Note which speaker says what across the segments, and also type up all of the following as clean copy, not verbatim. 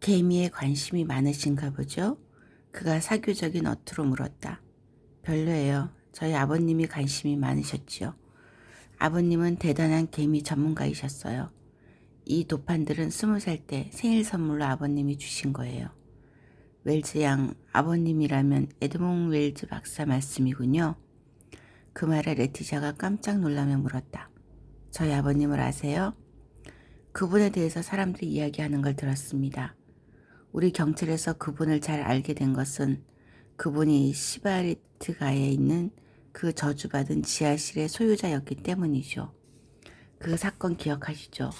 Speaker 1: 개미에 관심이 많으신가 보죠? 그가 사교적인 어투로 물었다. 별로예요. 저희 아버님이 관심이 많으셨지요. 아버님은 대단한 개미 전문가이셨어요. 이 도판들은 20살 때 생일 선물로 아버님이 주신 거예요. 웰즈 양 아버님이라면 에드몽 웰즈 박사 말씀이군요. 그 말에 레티샤가 깜짝 놀라며 물었다. 저희 아버님을 아세요? 그분에 대해서 사람들이 이야기하는 걸 들었습니다. 우리 경찰에서 그분을 잘 알게 된 것은 그분이 시바리트가에 있는 그 저주받은 지하실의 소유자였기 때문이죠. 그 사건 기억하시죠?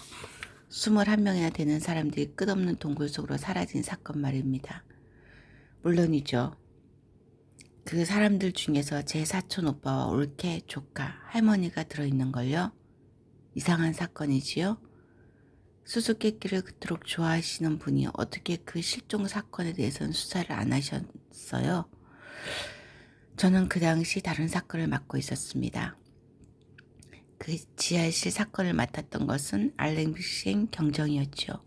Speaker 1: 21명이나 되는 사람들이 끝없는 동굴 속으로 사라진 사건 말입니다. 물론이죠. 그 사람들 중에서 제 사촌 오빠와 올케 조카, 할머니가 들어있는걸요. 이상한 사건이지요. 수수께끼를 그토록 좋아하시는 분이 어떻게 그 실종 사건에 대해서는 수사를 안 하셨어요? 저는 그 당시 다른 사건을 맡고 있었습니다. 그 지하실 사건을 맡았던 것은 알랭비셴 경정이었죠.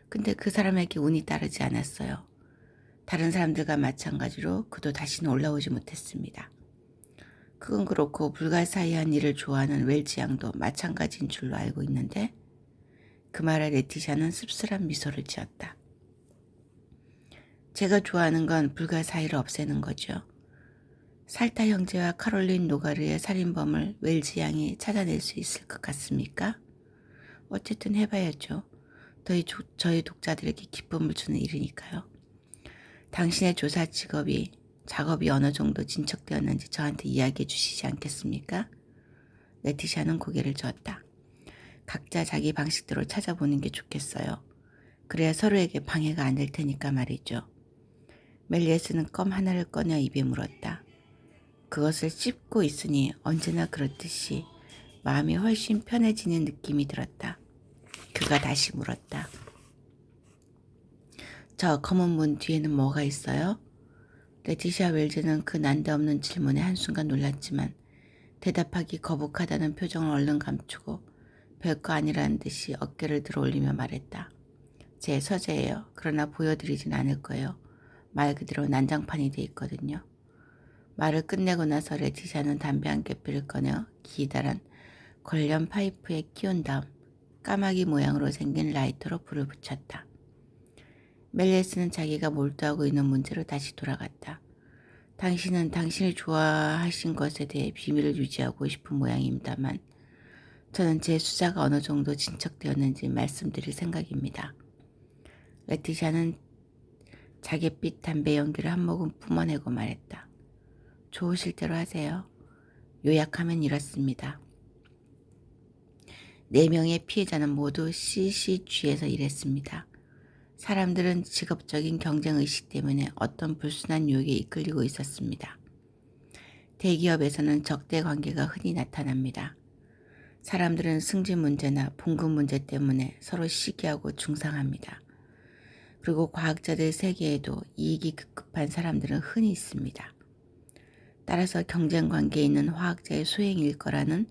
Speaker 1: 근데 그 사람에게 운이 따르지 않았어요. 다른 사람들과 마찬가지로 그도 다시는 올라오지 못했습니다. 그건 그렇고 불가사의한 일을 좋아하는 웰즈 양도 마찬가지인 줄로 알고 있는데 그 말에 레티샤는 씁쓸한 미소를 지었다. 제가 좋아하는 건 불가사의를 없애는 거죠. 살타 형제와 카롤린 노가르의 살인범을 웰즈 양이 찾아낼 수 있을 것 같습니까? 어쨌든 해봐야죠. 저희 독자들에게 기쁨을 주는 일이니까요. 당신의 조사 작업이 어느 정도 진척되었는지 저한테 이야기해 주시지 않겠습니까? 레티샤는 고개를 저었다. 각자 자기 방식대로 찾아보는 게 좋겠어요. 그래야 서로에게 방해가 안 될 테니까 말이죠. 멜리에스는 껌 하나를 꺼내 입에 물었다. 그것을 씹고 있으니 언제나 그렇듯이 마음이 훨씬 편해지는 느낌이 들었다. 그가 다시 물었다. 저 검은 문 뒤에는 뭐가 있어요? 레티샤 웰즈는 그 난데없는 질문에 한순간 놀랐지만 대답하기 거북하다는 표정을 얼른 감추고 별거 아니라는 듯이 어깨를 들어올리며 말했다. 제 서재예요. 그러나 보여드리진 않을 거예요. 말 그대로 난장판이 돼 있거든요. 말을 끝내고 나서 레티샤는 담배 한 개피를 꺼내 기다란 관련 파이프에 끼운 다음 까마귀 모양으로 생긴 라이터로 불을 붙였다. 멜리에스는 자기가 몰두하고 있는 문제로 다시 돌아갔다. 당신은 당신이 좋아하신 것에 대해 비밀을 유지하고 싶은 모양입니다만 저는 제 수사가 어느 정도 진척되었는지 말씀드릴 생각입니다. 레티샤는 자갯빛 담배 연기를 한 모금 뿜어내고 말했다. 좋으실 대로 하세요. 요약하면 이렇습니다. 4명의 피해자는 모두 CCG에서 일했습니다. 사람들은 직업적인 경쟁의식 때문에 어떤 불순한 유혹에 이끌리고 있었습니다. 대기업에서는 적대 관계가 흔히 나타납니다. 사람들은 승진 문제나 봉급 문제 때문에 서로 시기하고 중상합니다. 그리고 과학자들 세계에도 이익이 급급한 사람들은 흔히 있습니다. 따라서 경쟁 관계에 있는 화학자의 소행일 거라는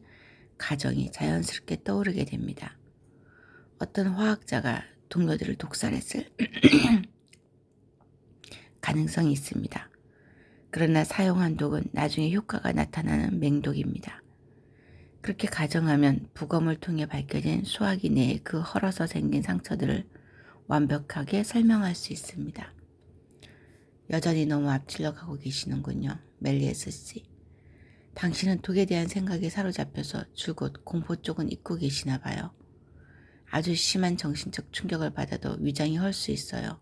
Speaker 1: 가정이 자연스럽게 떠오르게 됩니다. 어떤 화학자가 동료들을 독살했을 가능성이 있습니다. 그러나 사용한 독은 나중에 효과가 나타나는 맹독입니다. 그렇게 가정하면 부검을 통해 밝혀진 소화기 내에 그 헐어서 생긴 상처들을 완벽하게 설명할 수 있습니다. 여전히 너무 앞질러 가고 계시는군요. 멜리에스 씨. 당신은 독에 대한 생각에 사로잡혀서 줄곧 공포 쪽은 잊고 계시나 봐요. 아주 심한 정신적 충격을 받아도 위장이 헐 수 있어요.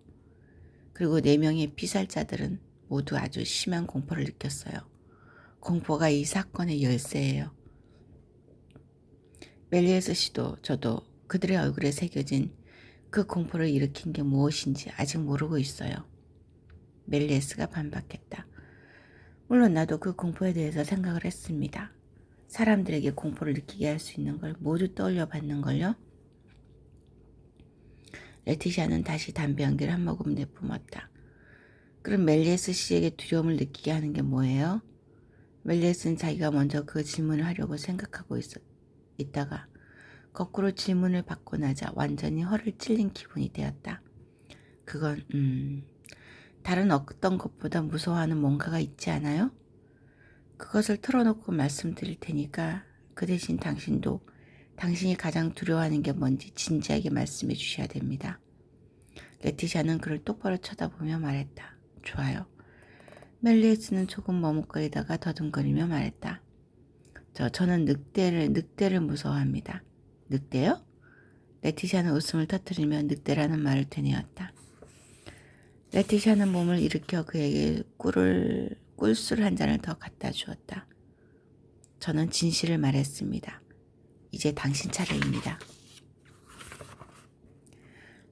Speaker 1: 그리고 4명의 피살자들은 모두 아주 심한 공포를 느꼈어요. 공포가 이 사건의 열쇠예요. 멜리에스 씨도 저도 그들의 얼굴에 새겨진 그 공포를 일으킨 게 무엇인지 아직 모르고 있어요. 멜리에스가 반박했다. 물론 나도 그 공포에 대해서 생각을 했습니다. 사람들에게 공포를 느끼게 할 수 있는 걸 모두 떠올려 봤는걸요. 레티샤는 다시 담배 연기를 한 모금 내뿜었다. 그럼 멜리에스 씨에게 두려움을 느끼게 하는 게 뭐예요? 멜리에스는 자기가 먼저 그 질문을 하려고 생각하고 있다가 거꾸로 질문을 받고 나자 완전히 허를 찔린 기분이 되었다. 그건 다른 어떤 것보다 무서워하는 뭔가가 있지 않아요? 그것을 털어놓고 말씀드릴 테니까 그 대신 당신도 당신이 가장 두려워하는 게 뭔지 진지하게 말씀해 주셔야 됩니다. 레티샤는 그를 똑바로 쳐다보며 말했다. 좋아요. 멜리에스는 조금 머뭇거리다가 더듬거리며 말했다. 저는 늑대를 무서워합니다. 늑대요? 레티샤는 웃음을 터뜨리며 늑대라는 말을 되뇌었다. 레티샤는 몸을 일으켜 그에게 꿀술 한 잔을 더 갖다 주었다. 저는 진실을 말했습니다. 이제 당신 차례입니다.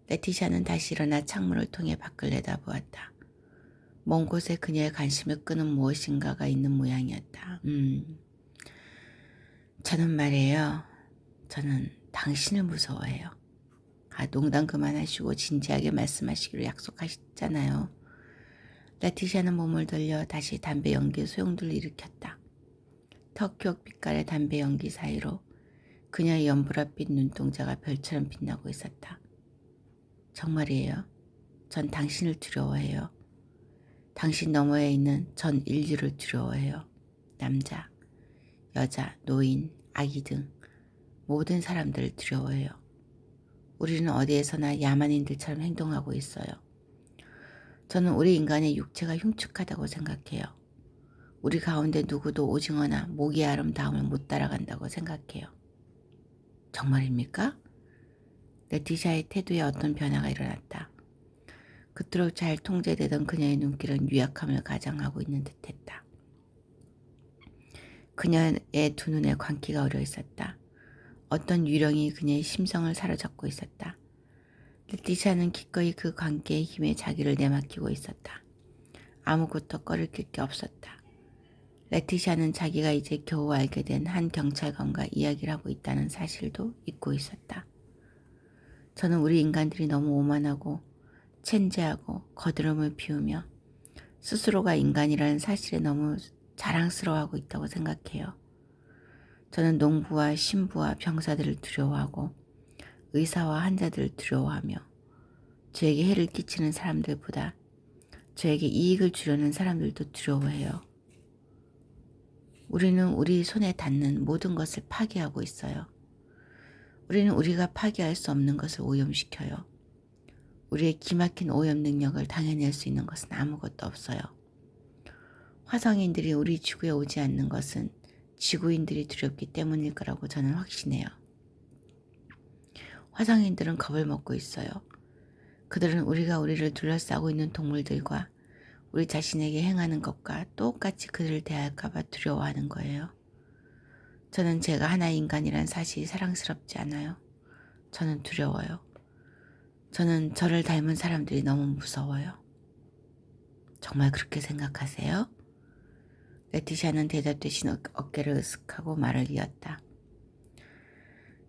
Speaker 1: 레티샤는 다시 일어나 창문을 통해 밖을 내다보았다. 먼 곳에 그녀의 관심을 끄는 무엇인가가 있는 모양이었다. 저는 말이에요. 저는 당신을 무서워해요. 농담 그만하시고 진지하게 말씀하시기로 약속하셨잖아요. 레티샤는 몸을 돌려 다시 담배 연기의 소용돌이를 일으켰다. 턱격 빛깔의 담배 연기 사이로 그녀의 연보랏빛 눈동자가 별처럼 빛나고 있었다. 정말이에요. 전 당신을 두려워해요. 당신 너머에 있는 전 인류를 두려워해요. 남자, 여자, 노인, 아기 등 모든 사람들을 두려워해요. 우리는 어디에서나 야만인들처럼 행동하고 있어요. 저는 우리 인간의 육체가 흉측하다고 생각해요. 우리 가운데 누구도 오징어나 모기의 아름다움을 못 따라간다고 생각해요. 정말입니까? 레티샤의 태도에 어떤 변화가 일어났다. 그토록 잘 통제되던 그녀의 눈길은 유약함을 가장하고 있는 듯했다. 그녀의 두 눈에 광기가 어려 있었다. 어떤 유령이 그녀의 심성을 사로잡고 있었다. 레티샤는 기꺼이 그 광기의 힘에 자기를 내맡기고 있었다. 아무것도 꺼리낄 게 없었다. 레티샤는 자기가 이제 겨우 알게 된 한 경찰관과 이야기를 하고 있다는 사실도 잊고 있었다. 저는 우리 인간들이 너무 오만하고 천재하고 거드름을 피우며 스스로가 인간이라는 사실에 너무 자랑스러워하고 있다고 생각해요. 저는 농부와 신부와 병사들을 두려워하고 의사와 환자들을 두려워하며 저에게 해를 끼치는 사람들보다 저에게 이익을 주려는 사람들도 두려워해요. 우리는 우리 손에 닿는 모든 것을 파괴하고 있어요. 우리는 우리가 파괴할 수 없는 것을 오염시켜요. 우리의 기막힌 오염 능력을 당해낼 수 있는 것은 아무것도 없어요. 화성인들이 우리 지구에 오지 않는 것은 지구인들이 두렵기 때문일 거라고 저는 확신해요. 화성인들은 겁을 먹고 있어요. 그들은 우리를 둘러싸고 있는 동물들과 우리 자신에게 행하는 것과 똑같이 그들을 대할까 봐 두려워하는 거예요. 저는 제가 하나의 인간이란 사실이 사랑스럽지 않아요. 저는 두려워요. 저는 저를 닮은 사람들이 너무 무서워요. 정말 그렇게 생각하세요? 레티샤는 대답 대신 어깨를 으쓱하고 말을 이었다.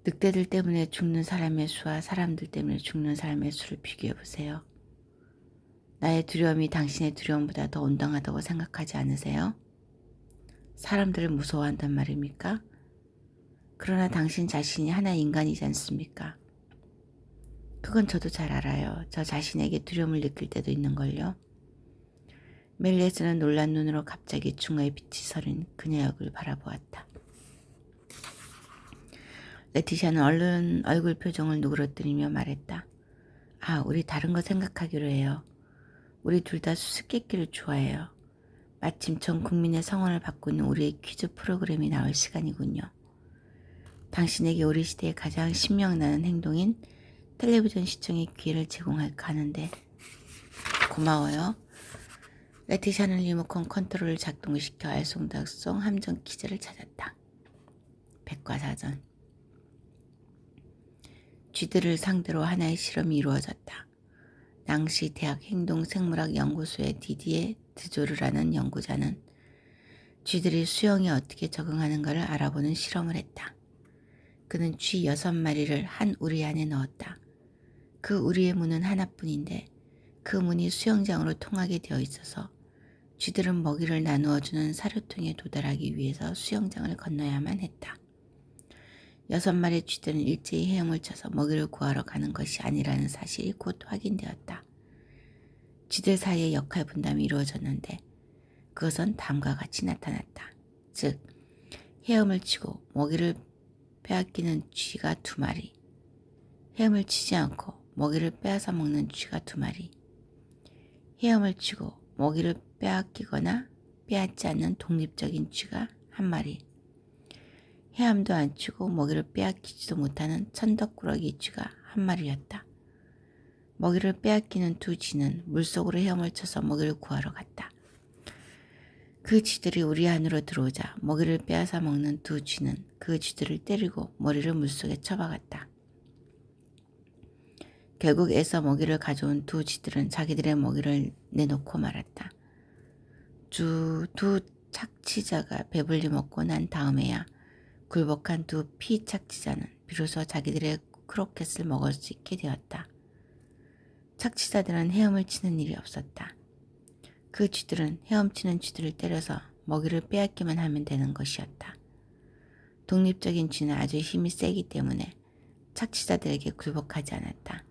Speaker 1: 늑대들 때문에 죽는 사람의 수와 사람들 때문에 죽는 사람의 수를 비교해보세요. 나의 두려움이 당신의 두려움보다 더 온당하다고 생각하지 않으세요? 사람들을 무서워한단 말입니까? 그러나 당신 자신이 하나의 인간이지 않습니까? 그건 저도 잘 알아요. 저 자신에게 두려움을 느낄 때도 있는걸요. 멜리에스는 놀란 눈으로 갑자기 중어의 빛이 서린 그녀의 얼굴을 바라보았다. 레티샤는 얼른 얼굴 표정을 누그러뜨리며 말했다. 우리 다른 거 생각하기로 해요. 우리 둘 다 수수께끼를 좋아해요. 마침 전 국민의 성원을 받고 있는 우리의 퀴즈 프로그램이 나올 시간이군요. 당신에게 우리 시대의 가장 신명나는 행동인 텔레비전 시청의 기회를 제공할까 하는데. 고마워요. 레티샤는 리모컨 컨트롤을 작동시켜 알쏭달쏭 함정 퀴즈를 찾았다. 백과사전. 쥐들을 상대로 하나의 실험이 이루어졌다. 낭시 대학 행동생물학 연구소의 디디에 드조르라는 연구자는 쥐들이 수영에 어떻게 적응하는가를 알아보는 실험을 했다. 그는 쥐 6마리를 한 우리 안에 넣었다. 그 우리의 문은 하나뿐인데 그 문이 수영장으로 통하게 되어 있어서 쥐들은 먹이를 나누어주는 사료통에 도달하기 위해서 수영장을 건너야만 했다. 6마리의 쥐들은 일제히 헤엄을 쳐서 먹이를 구하러 가는 것이 아니라는 사실이 곧 확인되었다. 쥐들 사이에 역할 분담이 이루어졌는데 그것은 다음과 같이 나타났다. 즉 헤엄을 치고 먹이를 빼앗기는 쥐가 2마리, 헤엄을 치지 않고 먹이를 빼앗아 먹는 쥐가 2마리, 헤엄을 치고 먹이를 빼앗기거나 빼앗지 않는 독립적인 쥐가 1마리, 헤엄도 안 치고 먹이를 빼앗기지도 못하는 천덕꾸러기 쥐가 1마리였다. 먹이를 빼앗기는 2 쥐는 물속으로 헤엄을 쳐서 먹이를 구하러 갔다. 그 쥐들이 우리 안으로 들어오자 먹이를 빼앗아 먹는 2 쥐는 그 쥐들을 때리고 머리를 물속에 쳐박았다. 결국 애써 먹이를 가져온 2 쥐들은 자기들의 먹이를 내놓고 말았다. 두 착취자가 배불리 먹고 난 다음에야 굴복한 2 피착취자는 비로소 자기들의 크로켓을 먹을 수 있게 되었다. 착취자들은 헤엄을 치는 일이 없었다. 그 쥐들은 헤엄치는 쥐들을 때려서 먹이를 빼앗기만 하면 되는 것이었다. 독립적인 쥐는 아주 힘이 세기 때문에 착취자들에게 굴복하지 않았다.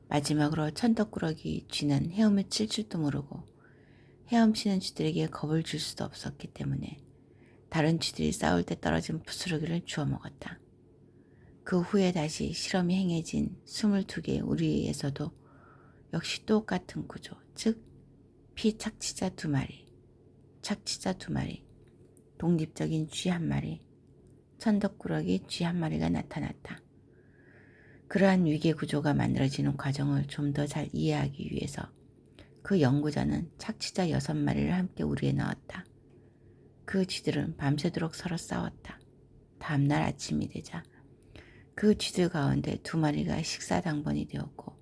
Speaker 1: 마지막으로 천덕꾸러기 쥐는 헤엄을 칠 줄도 모르고 헤엄치는 쥐들에게 겁을 줄 수도 없었기 때문에 다른 쥐들이 싸울 때 떨어진 부스러기를 주워 먹었다. 그 후에 다시 실험이 행해진 22개의 우리에서도 역시 똑같은 구조, 즉 피착취자 2마리, 착취자 2마리, 독립적인 쥐 1마리, 천덕꾸러기 쥐 1마리가 나타났다. 그러한 위계 구조가 만들어지는 과정을 좀 더 잘 이해하기 위해서 그 연구자는 착취자 6마리를 함께 우리에 넣었다. 그 쥐들은 밤새도록 서로 싸웠다. 다음날 아침이 되자 그 쥐들 가운데 2마리가 식사당번이 되었고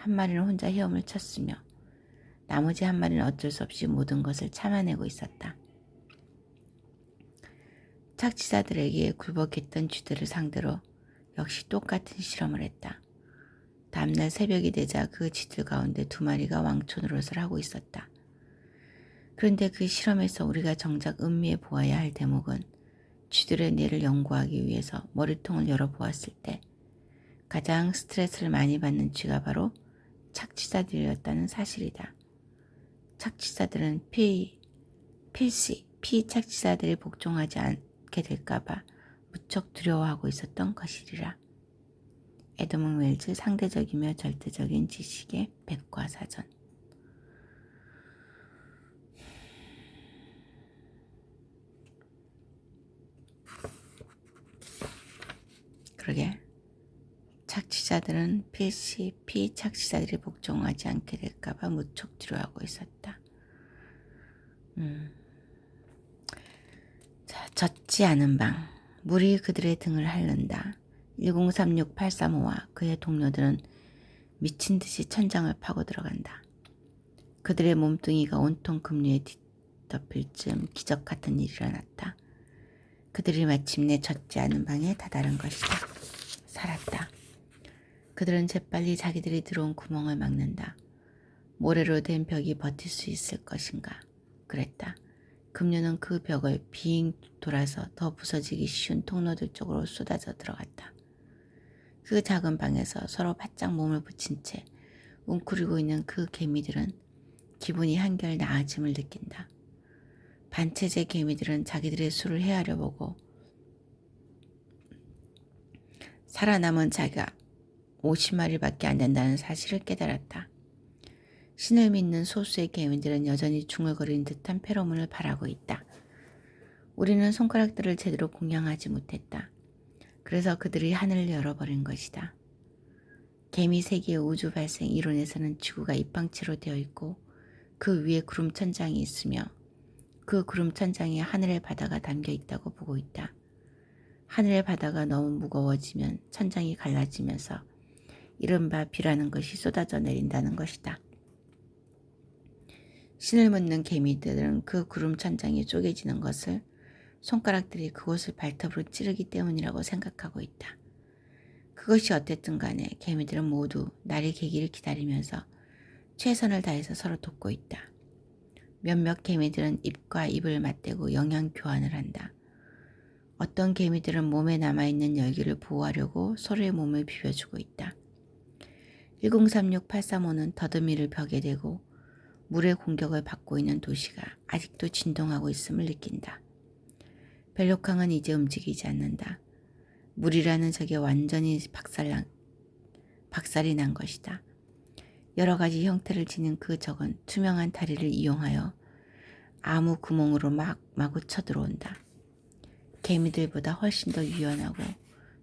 Speaker 1: 1마리는 혼자 헤엄을 쳤으며 나머지 1마리는 어쩔 수 없이 모든 것을 참아내고 있었다. 착취자들에게 굴복했던 쥐들을 상대로 역시 똑같은 실험을 했다. 다음날 새벽이 되자 그 쥐들 가운데 2마리가 왕초 노릇을 하고 있었다. 그런데 그 실험에서 우리가 정작 음미해 보아야 할 대목은 쥐들의 뇌를 연구하기 위해서 머리통을 열어보았을 때 가장 스트레스를 많이 받는 쥐가 바로 착취자들이었다는 사실이다. 착취자들은 피착취자들이 복종하지 않게 될까봐 무척 두려워하고 있었던 것이리라. 에드먼 웰즈 상대적이며 절대적인 지식의 백과사전. 그러게 착취자들은 피착취자들이 복종하지 않게 될까봐 무척 두려워하고 있었다. 자, 젖지 않은 방. 물이 그들의 등을 핥는다. 1036835와 그의 동료들은 미친 듯이 천장을 파고 들어간다. 그들의 몸뚱이가 온통 급류에 뒤덮일 즈음 기적 같은 일이 일어났다. 그들이 마침내 젖지 않은 방에 다다른 것이다. 살았다. 그들은 재빨리 자기들이 들어온 구멍을 막는다. 모래로 된 벽이 버틸 수 있을 것인가? 그랬다. 급류는 그 벽을 빙 돌아서 더 부서지기 쉬운 통로들 쪽으로 쏟아져 들어갔다. 그 작은 방에서 서로 바짝 몸을 붙인 채 웅크리고 있는 그 개미들은 기분이 한결 나아짐을 느낀다. 반체제 개미들은 자기들의 수를 헤아려 보고 살아남은 자가 50마리밖에 안 된다는 사실을 깨달았다. 신을 믿는 소수의 개미들은 여전히 중얼거리는 듯한 페로몬을 발하고 있다. 우리는 손가락들을 제대로 공양하지 못했다. 그래서 그들이 하늘을 열어버린 것이다. 개미 세계의 우주 발생 이론에서는 지구가 입방체로 되어 있고 그 위에 구름 천장이 있으며 그 구름 천장에 하늘의 바다가 담겨 있다고 보고 있다. 하늘의 바다가 너무 무거워지면 천장이 갈라지면서 이른바 비라는 것이 쏟아져 내린다는 것이다. 신을 묻는 개미들은 그 구름 천장이 쪼개지는 것을 손가락들이 그곳을 발톱으로 찌르기 때문이라고 생각하고 있다. 그것이 어땠든 간에 개미들은 모두 날이 개기를 기다리면서 최선을 다해서 서로 돕고 있다. 몇몇 개미들은 입과 입을 맞대고 영양 교환을 한다. 어떤 개미들은 몸에 남아있는 열기를 보호하려고 서로의 몸을 비벼주고 있다. 1036-835는 더듬이를 벽에 대고 물의 공격을 받고 있는 도시가 아직도 진동하고 있음을 느낀다. 벨록항은 이제 움직이지 않는다. 물이라는 적에 완전히 박살이 난 것이다. 여러 가지 형태를 지닌 그 적은 투명한 다리를 이용하여 아무 구멍으로 마구 쳐들어온다. 개미들보다 훨씬 더 유연하고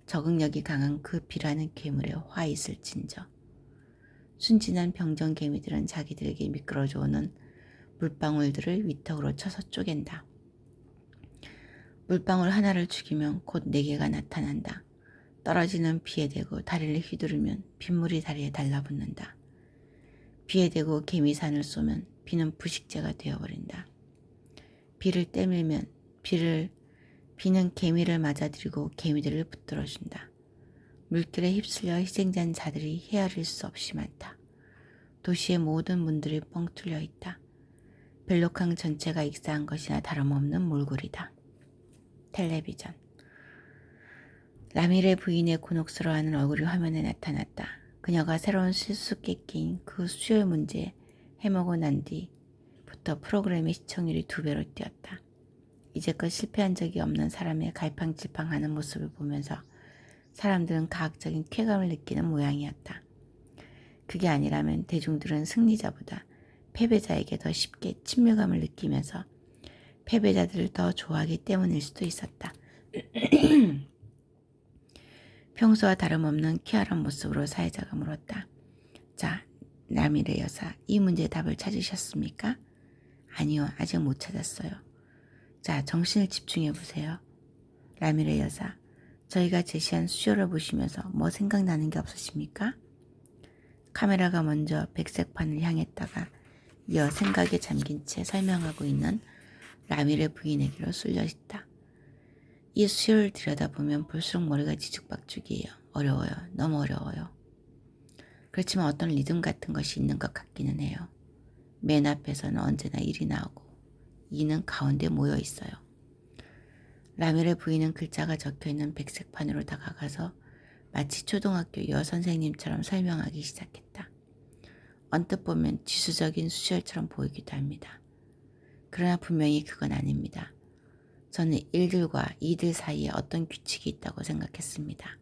Speaker 1: 적응력이 강한 그 비라는 괴물에 화 있을진저. 순진한 병정 개미들은 자기들에게 미끄러져 오는 물방울들을 위턱으로 쳐서 쪼갠다. 물방울 하나를 죽이면 곧 4개가 나타난다. 떨어지는 비에 대고 다리를 휘두르면 빗물이 다리에 달라붙는다. 비에 대고 개미산을 쏘면 비는 부식제가 되어버린다. 비를 때밀면 비는 개미를 맞아들이고 개미들을 붙들어준다. 물길에 휩쓸려 희생된 자들이 헤아릴 수 없이 많다. 도시의 모든 문들이 뻥 뚫려 있다. 벨록항 전체가 익사한 것이나 다름없는 몰골이다. 텔레비전. 라밀의 부인의 곤혹스러워하는 얼굴이 화면에 나타났다. 그녀가 새로운 수수께끼인 그 수요일 문제 해먹고 난 뒤부터 프로그램의 시청률이 2배로 뛰었다. 이제껏 실패한 적이 없는 사람의 갈팡질팡하는 모습을 보면서 사람들은 가학적인 쾌감을 느끼는 모양이었다. 그게 아니라면 대중들은 승리자보다 패배자에게 더 쉽게 친밀감을 느끼면서 패배자들을 더 좋아하기 때문일 수도 있었다. 평소와 다름없는 쾌활한 모습으로 사회자가 물었다. 자, 라밀의 여사, 이 문제의 답을 찾으셨습니까? 아니요, 아직 못 찾았어요. 자, 정신을 집중해 보세요. 라밀의 여사, 저희가 제시한 수요를 보시면서 뭐 생각나는 게 없으십니까? 카메라가 먼저 백색판을 향했다가 이어 생각에 잠긴 채 설명하고 있는 라밀의 부인에게로 쏠려있다. 이 수요를 들여다보면 볼수록 머리가 뒤죽박죽이에요. 어려워요. 너무 어려워요. 그렇지만 어떤 리듬 같은 것이 있는 것 같기는 해요. 맨 앞에서는 언제나 1이 나오고 2는 가운데 모여 있어요. 라밀의 부인은 글자가 적혀있는 백색판으로 다가가서 마치 초등학교 여선생님처럼 설명하기 시작했다. 언뜻 보면 지수적인 수열처럼 보이기도 합니다. 그러나 분명히 그건 아닙니다. 저는 1들과 2들 사이에 어떤 규칙이 있다고 생각했습니다.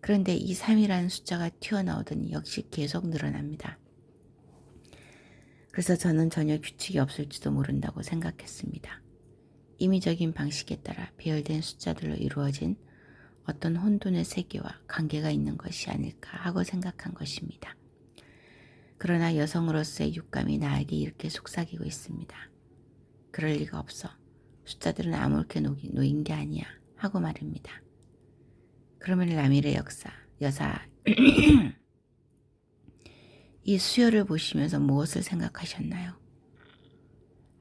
Speaker 1: 그런데 이 3이라는 숫자가 튀어나오더니 역시 계속 늘어납니다. 그래서 저는 전혀 규칙이 없을지도 모른다고 생각했습니다. 임의적인 방식에 따라 배열된 숫자들로 이루어진 어떤 혼돈의 세계와 관계가 있는 것이 아닐까 하고 생각한 것입니다. 그러나 여성으로서의 육감이 나에게 이렇게 속삭이고 있습니다. 그럴 리가 없어. 숫자들은 아무렇게 놓인 게 아니야 하고 말입니다. 그러면 라밀의 여사 이 수요를 보시면서 무엇을 생각하셨나요?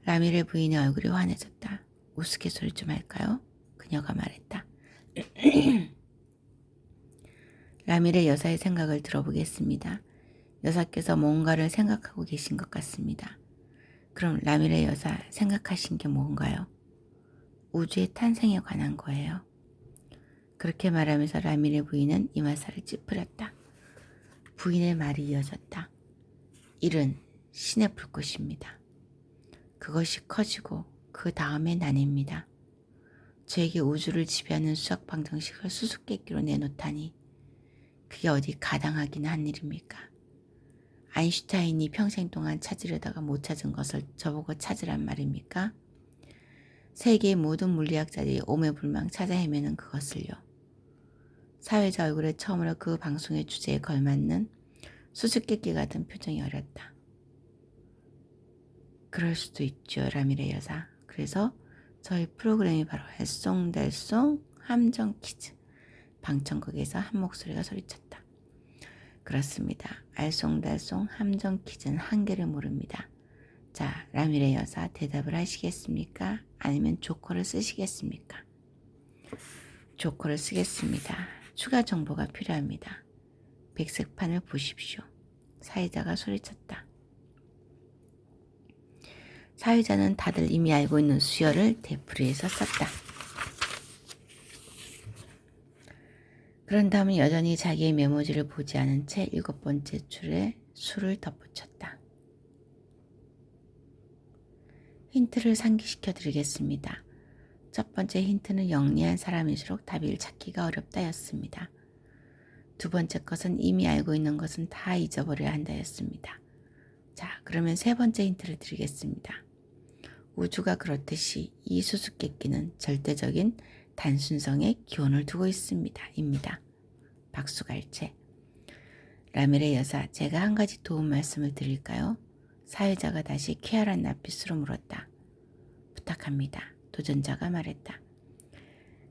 Speaker 1: 라밀의 부인의 얼굴이 환해졌다. 우스갯소리 좀 할까요? 그녀가 말했다. 라밀의 여사의 생각을 들어보겠습니다. 여사께서 뭔가를 생각하고 계신 것 같습니다. 그럼 라밀의 여사 생각하신 게 뭔가요? 우주의 탄생에 관한 거예요. 그렇게 말하면서 라밀의 부인은 이마살을 찌푸렸다. 부인의 말이 이어졌다. 일은 신의 불꽃입니다. 그것이 커지고 그 다음에 난입니다. 저에게 우주를 지배하는 수학 방정식을 수수께끼로 내놓다니 그게 어디 가당하긴 한 일입니까? 아인슈타인이 평생 동안 찾으려다가 못 찾은 것을 저보고 찾으란 말입니까? 세계의 모든 물리학자들이 오매불망 찾아 헤매는 그것을요. 사회자 얼굴에 처음으로 그 방송의 주제에 걸맞는 수수께끼 같은 표정이 어렸다. 그럴 수도 있죠, 라밀의 여사. 그래서 저희 프로그램이 바로 알쏭달쏭 함정 퀴즈. 방청국에서 한 목소리가 소리쳤다. 그렇습니다. 알쏭달쏭 함정 퀴즈는 한계를 모릅니다. 자, 라밀의 여사 대답을 하시겠습니까? 아니면 조커를 쓰시겠습니까? 조커를 쓰겠습니다. 추가 정보가 필요합니다. 백색판을 보십시오. 사회자가 소리쳤다. 사회자는 다들 이미 알고 있는 수열을 되풀이해서 썼다. 그런 다음 여전히 자기의 메모지를 보지 않은 채 7번째 줄에 수를 덧붙였다. 힌트를 상기시켜 드리겠습니다. 첫 번째 힌트는 영리한 사람일수록 답을 찾기가 어렵다였습니다. 두 번째 것은 이미 알고 있는 것은 다 잊어버려야 한다였습니다. 자, 그러면 세 번째 힌트를 드리겠습니다. 우주가 그렇듯이 이 수수께끼는 절대적인 단순성에 기원을 두고 있습니다. 입니다. 박수갈채. 라멜의 여사, 제가 한 가지 도움 말씀을 드릴까요? 사회자가 다시 쾌활한 낯빛으로 물었다. 부탁합니다. 도전자가 말했다.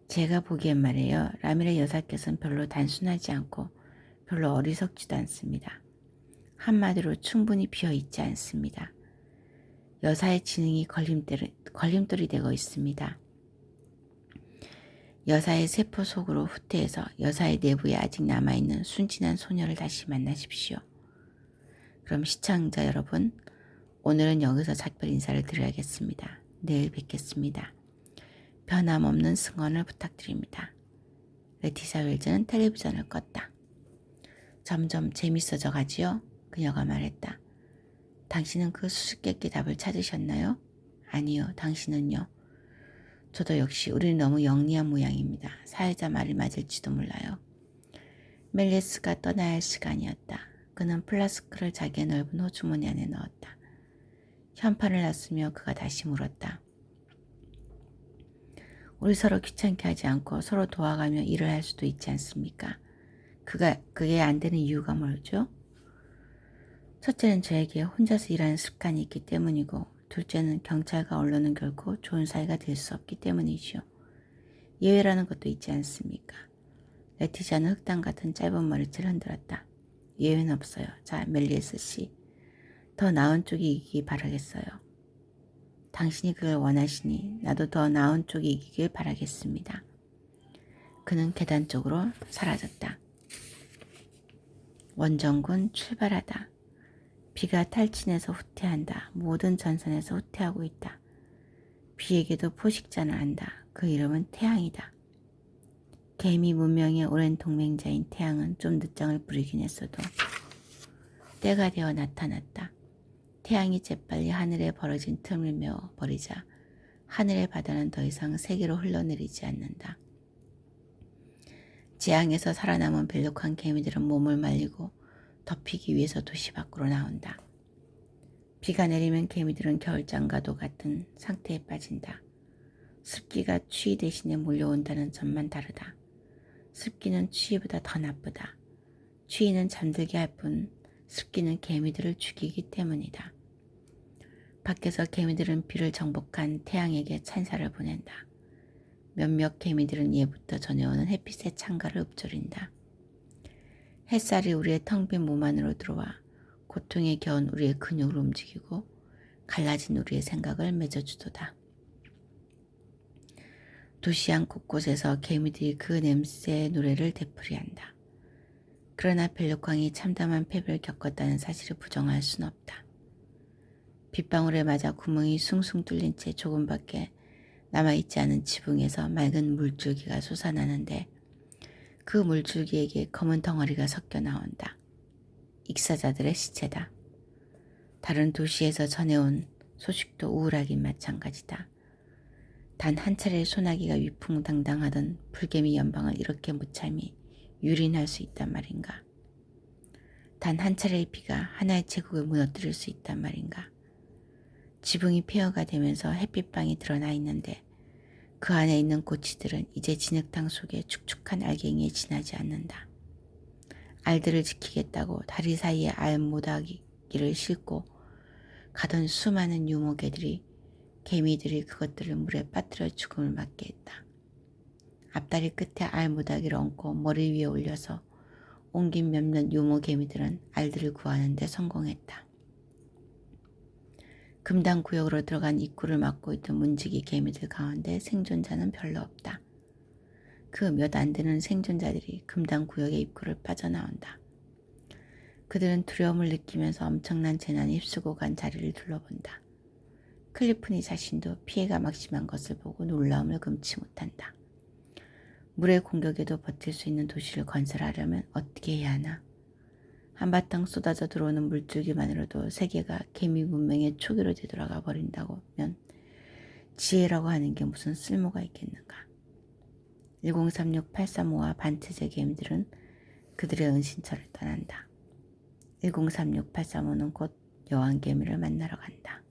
Speaker 1: 제가 보기엔 말이에요. 라멜의 여사께서는 별로 단순하지 않고 별로 어리석지도 않습니다. 한마디로 충분히 비어있지 않습니다. 여사의 지능이 걸림돌이 되고 있습니다. 여사의 세포 속으로 후퇴해서 여사의 내부에 아직 남아있는 순진한 소녀를 다시 만나십시오. 그럼 시청자 여러분, 오늘은 여기서 작별 인사를 드려야겠습니다. 내일 뵙겠습니다. 변함없는 승원을 부탁드립니다. 레티사 웰즈는 텔레비전을 껐다. 점점 재밌어져 가지요? 그녀가 말했다. 당신은 그 수수께끼 답을 찾으셨나요? 아니요. 당신은요? 저도 역시 우리는 너무 영리한 모양입니다. 사회자 말이 맞을지도 몰라요. 멜리스가 떠나야 할 시간이었다. 그는 플라스크를 자기의 넓은 호주머니 안에 넣었다. 현판을 놨으며 그가 다시 물었다. 우리 서로 귀찮게 하지 않고 서로 도와가며 일을 할 수도 있지 않습니까? 그게 안 되는 이유가 뭐죠? 첫째는 저에게 혼자서 일하는 습관이 있기 때문이고, 둘째는 경찰과 언론은 결코 좋은 사이가 될 수 없기 때문이죠. 예외라는 것도 있지 않습니까? 레티샤는 흑당 같은 짧은 머리채를 흔들었다. 예외는 없어요. 자, 멜리에스 씨. 더 나은 쪽이 이기길 바라겠어요. 당신이 그걸 원하시니 나도 더 나은 쪽이 이기길 바라겠습니다. 그는 계단 쪽으로 사라졌다. 원정군 출발하다. 비가 탈진해서 후퇴한다. 모든 전선에서 후퇴하고 있다. 비에게도 포식자는 안다. 그 이름은 태양이다. 개미 문명의 오랜 동맹자인 태양은 좀 늦장을 부리긴 했어도 때가 되어 나타났다. 태양이 재빨리 하늘에 벌어진 틈을 메워버리자 하늘의 바다는 더 이상 세계로 흘러내리지 않는다. 재앙에서 살아남은 벨룩한 개미들은 몸을 말리고 덮이기 위해서 도시 밖으로 나온다. 비가 내리면 개미들은 겨울장과도 같은 상태에 빠진다. 습기가 추위 대신에 몰려온다는 점만 다르다. 습기는 추위보다 더 나쁘다. 추위는 잠들게 할 뿐 습기는 개미들을 죽이기 때문이다. 밖에서 개미들은 비를 정복한 태양에게 찬사를 보낸다. 몇몇 개미들은 예부터 전해오는 햇빛의 창가를 읊조린다. 햇살이 우리의 텅 빈 몸 안으로 들어와 고통에 겨운 우리의 근육을 움직이고 갈라진 우리의 생각을 맺어주도다. 도시양 곳곳에서 개미들이 그 냄새의 노래를 되풀이한다. 그러나 벨룩왕이 참담한 패배를 겪었다는 사실을 부정할 순 없다. 빗방울에 맞아 구멍이 숭숭 뚫린 채 조금밖에 남아있지 않은 지붕에서 맑은 물줄기가 솟아나는데 그 물줄기에게 검은 덩어리가 섞여 나온다. 익사자들의 시체다. 다른 도시에서 전해온 소식도 우울하긴 마찬가지다. 단 한 차례의 소나기가 위풍당당하던 불개미 연방을 이렇게 무참히 유린할 수 있단 말인가. 단 한 차례의 비가 하나의 제국을 무너뜨릴 수 있단 말인가. 지붕이 폐허가 되면서 햇빛방이 드러나 있는데 그 안에 있는 고치들은 이제 진흙탕 속에 축축한 알갱이에 지나지 않는다. 알들을 지키겠다고 다리 사이에 알 모닥이를 싣고 가던 수많은 유모개들이 개미들이 그것들을 물에 빠뜨려 죽음을 맞게 했다. 앞다리 끝에 알 모닥이를 얹고 머리 위에 올려서 옮긴 몇몇 유모개미들은 알들을 구하는 데 성공했다. 금당 구역으로 들어간 입구를 막고 있던 문지기 개미들 가운데 생존자는 별로 없다. 그 몇 안 되는 생존자들이 금당 구역의 입구를 빠져나온다. 그들은 두려움을 느끼면서 엄청난 재난이 휩쓰고 간 자리를 둘러본다. 클리프니 자신도 피해가 막심한 것을 보고 놀라움을 금치 못한다. 물의 공격에도 버틸 수 있는 도시를 건설하려면 어떻게 해야 하나? 한바탕 쏟아져 들어오는 물줄기만으로도 세계가 개미 문명의 초기로 되돌아가 버린다면 지혜라고 하는 게 무슨 쓸모가 있겠는가? 1036, 835와 반트제 개미들은 그들의 은신처를 떠난다. 1036, 835는 곧 여왕 개미를 만나러 간다.